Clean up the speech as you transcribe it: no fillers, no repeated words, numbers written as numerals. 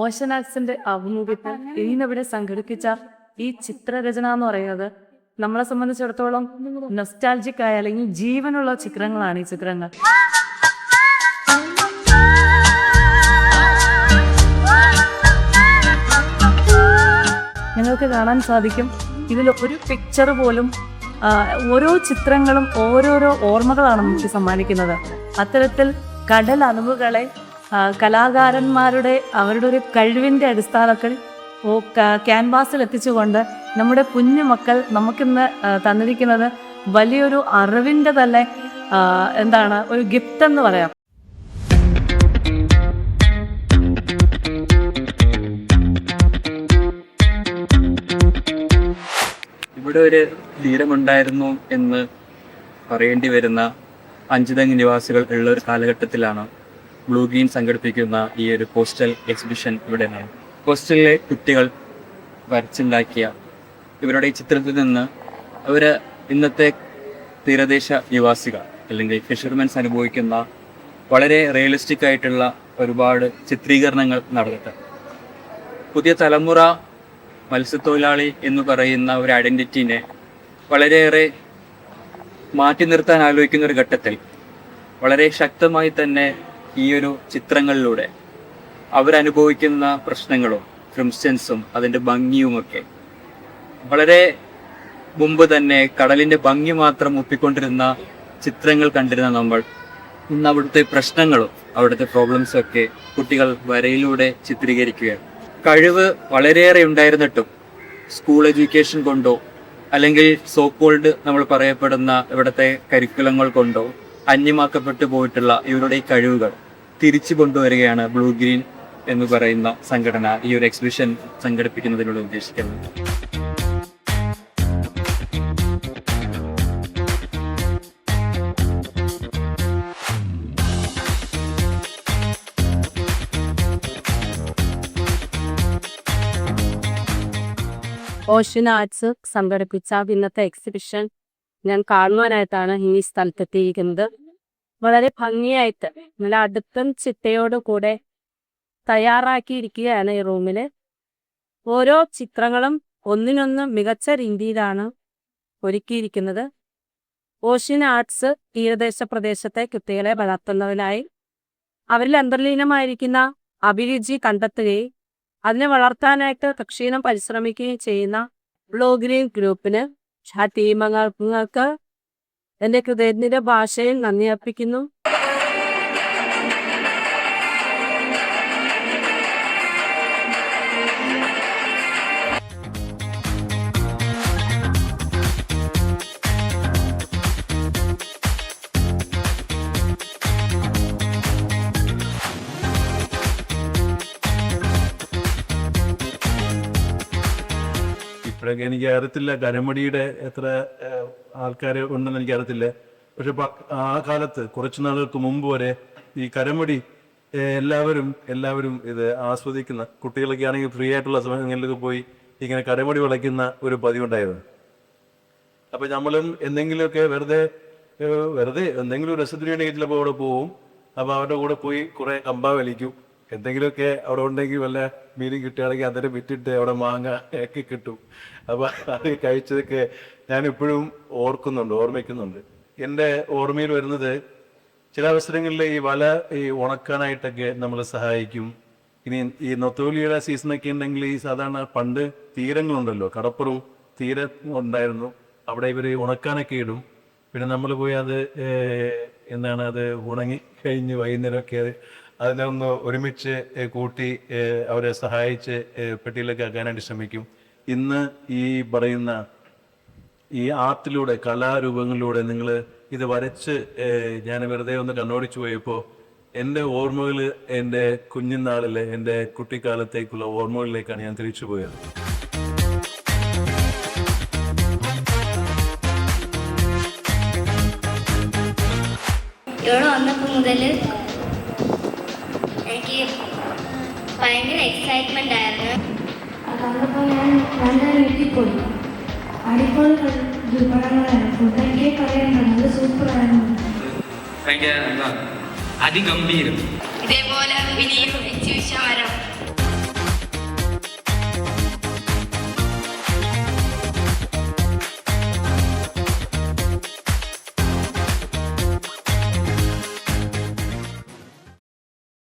Ocean ആർട്സിന്റെ ആഭിമുഖ്യത്തിൽ ഇന്നിവിടെ സംഘടിപ്പിച്ച ഈ ചിത്രരചന എന്ന് പറയുന്നത് നമ്മളെ സംബന്ധിച്ചിടത്തോളം നൊസ്റ്റാൾജിക് ആയ അല്ലെങ്കിൽ ജീവനുള്ള ചിത്രങ്ങളാണ് ഈ ചിത്രങ്ങൾ. നിങ്ങൾക്ക് കാണാൻ സാധിക്കും ഇതിൽ ഒരു പിക്ചർ പോലും ഓരോ ചിത്രങ്ങളും ഓരോരോ ഓർമ്മകളാണ് നമുക്ക് സമ്മാനിക്കുന്നത്. അത്തരത്തിൽ കടൽ അളവുകളെ കലാകാരന്മാരുടെ അവരുടെ ഒരു കഴിവിൻ്റെ അടിസ്ഥാനത്തിൽ ക്യാൻവാസിൽ എത്തിച്ചുകൊണ്ട് നമ്മുടെ കുഞ്ഞു മക്കൾ നമുക്കിന്ന് തന്നിരിക്കുന്നത് വലിയൊരു അറിവിൻ്റെ തന്നെ ഒരു ഗിഫ്റ്റ് എന്ന് പറയാം. ഇവിടെ ഒരു ധീരമുണ്ടായിരുന്നു എന്ന് പറയേണ്ടി വരുന്ന അഞ്ചുതെങ്ങ് നിവാസികൾ ഉള്ള ഒരു കാലഘട്ടത്തിലാണ് ബ്ലൂ ഗ്രീൻ സംഘടിപ്പിക്കുന്ന ഈ ഒരു പോസ്റ്റൽ എക്സിബിഷൻ ഇവിടെ നിന്നാണ്. പോസ്റ്റലിലെ കുട്ടികൾ വരച്ചുണ്ടാക്കിയ ഇവരുടെ ഈ ചിത്രത്തിൽ നിന്ന് അവർ ഇന്നത്തെ തീരദേശ നിവാസികൾ അല്ലെങ്കിൽ ഫിഷർമെൻസ് അനുഭവിക്കുന്ന വളരെ റിയലിസ്റ്റിക് ആയിട്ടുള്ള ഒരുപാട് ചിത്രീകരണങ്ങൾ നടന്നിട്ട് പുതിയ തലമുറ മത്സ്യത്തൊഴിലാളി എന്ന് പറയുന്ന ഒരു ഐഡൻറ്റിറ്റിനെ വളരെയേറെ മാറ്റി നിർത്താൻ ആലോചിക്കുന്ന ഒരു ഘട്ടത്തിൽ വളരെ ശക്തമായി തന്നെ ഈ ഒരു ചിത്രങ്ങളിലൂടെ അവരനുഭവിക്കുന്ന പ്രശ്നങ്ങളും ക്രിംസ്റ്റൻസും അതിൻ്റെ ഭംഗിയുമൊക്കെ വളരെ മുമ്പ് തന്നെ കടലിൻ്റെ ഭംഗി മാത്രം ഒപ്പിക്കൊണ്ടിരുന്ന ചിത്രങ്ങൾ കണ്ടിരുന്ന നമ്മൾ ഇന്ന് അവിടുത്തെ പ്രശ്നങ്ങളും അവിടുത്തെ പ്രോബ്ലംസും ഒക്കെ കുട്ടികൾ വരയിലൂടെ ചിത്രീകരിക്കുകയാണ്. കഴിവ് വളരെയേറെ ഉണ്ടായിരുന്നിട്ടും സ്കൂൾ എഡ്യൂക്കേഷൻ കൊണ്ടോ അല്ലെങ്കിൽ സോക്കോൾഡ് നമ്മൾ പറയപ്പെടുന്ന ഇവിടുത്തെ കരിക്കുലങ്ങൾ കൊണ്ടോ അന്യമാക്കപ്പെട്ടു പോയിട്ടുള്ള ഇവരുടെ ഈ കഴിവുകൾ തിരിച്ചു കൊണ്ടുവരികയാണ് ബ്ലൂ ഗ്രീൻ എന്ന് പറയുന്ന സംഘടന ഈ ഒരു എക്സിബിഷൻ സംഘടിപ്പിക്കുന്നതിലൂടെ ഉദ്ദേശിക്കുന്നത്. ഓഷൻ ആർട്സ് സംഘടിപ്പിച്ച ഇന്നത്തെ എക്സിബിഷൻ ഞാൻ കാണുവാനായിട്ടാണ് ഈ സ്ഥലത്തെത്തിയിരിക്കുന്നത്. വളരെ ഭംഗിയായിട്ട് നല്ല അടുത്തും ചിട്ടയോടുകൂടെ തയ്യാറാക്കിയിരിക്കുകയാണ് ഈ റൂമിൽ. ഓരോ ചിത്രങ്ങളും ഒന്നിനൊന്ന് മികച്ച രീതിയിലാണ് ഒരുക്കിയിരിക്കുന്നത്. ഓഷൻ ആർട്സ് തീരദേശ പ്രദേശത്തെ കുട്ടികളെ വളർത്തുന്നതിനായി അവരിൽ അന്തർലീനമായിരിക്കുന്ന അഭിരുചി കണ്ടെത്തുകയും അതിനെ വളർത്താനായിട്ട് കക്ഷീണം പരിശ്രമിക്കുകയും ചെയ്യുന്ന ബ്ലൂ ഗ്രീൻ ഗ്രൂപ്പിന് ആ ടീമംഗങ്ങൾക്ക് എൻ്റെ ഹൃദയത്തിൻ്റെ ഭാഷയിൽ നന്ദി അർപ്പിക്കുന്നു. ഇപ്പോഴൊക്കെ എനിക്ക് അറിയത്തില്ല കരമടിയുടെ എത്ര ആൾക്കാർ ഉണ്ടെന്ന് എനിക്കറിയത്തില്ല. പക്ഷെ ആ കാലത്ത് കുറച്ച് നാളുകൾക്ക് മുമ്പ് വരെ ഈ കരമടി എല്ലാവരും ഇത് ആസ്വദിക്കുന്ന കുട്ടികളൊക്കെ ആണെങ്കിൽ ഫ്രീ ആയിട്ടുള്ള സമയങ്ങളിലൊക്കെ പോയി ഇങ്ങനെ കരമടി വിളയ്ക്കുന്ന ഒരു പതിവുണ്ടായിരുന്നു. അപ്പം നമ്മളും എന്തെങ്കിലുമൊക്കെ വെറുതെ എന്തെങ്കിലും രസത്തിന് വേണ്ടി ചിലപ്പോൾ അവിടെ പോവും. അപ്പോൾ അവരുടെ കൂടെ പോയി കുറേ കമ്പ വലിക്കും. എന്തെങ്കിലുമൊക്കെ അവിടെ ഉണ്ടെങ്കിൽ വല്ല മീനും കിട്ടുകയാണെങ്കിൽ അതിനെ വിറ്റിട്ട് അവിടെ മാങ്ങ ഒക്കെ കിട്ടും. അപ്പം അത് കഴിച്ചതൊക്കെ ഞാനിപ്പോഴും ഓർമ്മിക്കുന്നുണ്ട്. എൻ്റെ ഓർമ്മയിൽ വരുന്നത് ചില അവസരങ്ങളിൽ ഈ ഉണക്കാനായിട്ടൊക്കെ നമ്മൾ സഹായിക്കും. ഇനി ഈ നൊത്തോലിയുടെ സീസണൊക്കെ ഉണ്ടെങ്കിൽ ഈ സാധാരണ പണ്ട് തീരങ്ങളുണ്ടല്ലോ, കടപ്പുറവും തീരം ഉണ്ടായിരുന്നു, അവിടെ ഇവർ ഉണക്കാനൊക്കെ ഇടും. പിന്നെ നമ്മൾ പോയി അത് അത് ഉണങ്ങി കഴിഞ്ഞ് വൈകുന്നേരമൊക്കെ അതിനെ ഒന്ന് ഒരുമിച്ച് കൂട്ടി അവരെ സഹായിച്ച് പെട്ടിയിലൊക്കെ ആക്കാനായിട്ട് ശ്രമിക്കും. ഇന്ന് ഈ പറയുന്ന ഈ ആർട്ടിലൂടെ കലാരൂപങ്ങളിലൂടെ നിങ്ങൾ ഇത് വരച്ച് ഞാൻ വെറുതെ ഒന്ന് കണ്ണോടിച്ചു പോയപ്പോൾ എൻ്റെ ഓർമ്മകൾ എൻ്റെ കുഞ്ഞുനാളിലെ എൻ്റെ കുട്ടിക്കാലത്തേക്കുള്ള ഓർമ്മകളിലേക്കാണ് ഞാൻ തിരിച്ചു പോയത്. ഇവിടെ വന്നപ്പോൾ മുതൽ എനിക്ക് ഭയങ്കര എക്സൈറ്റ്മെൻ്റ് ആയിരുന്നു. കണ്ടപ്പോൾ ഞാൻ നല്ല വീട്ടിൽ അടിപൊളി പടങ്ങളായിരുന്നു. ഫുഡ് എനിക്ക് പറയാനുണ്ട്, അത് സൂപ്പറായിരുന്നു. ഭയങ്കര അതിഗംഭീരം. ഇതേപോലെ ഇനിയും എക്സിബിഷൻ വരാം.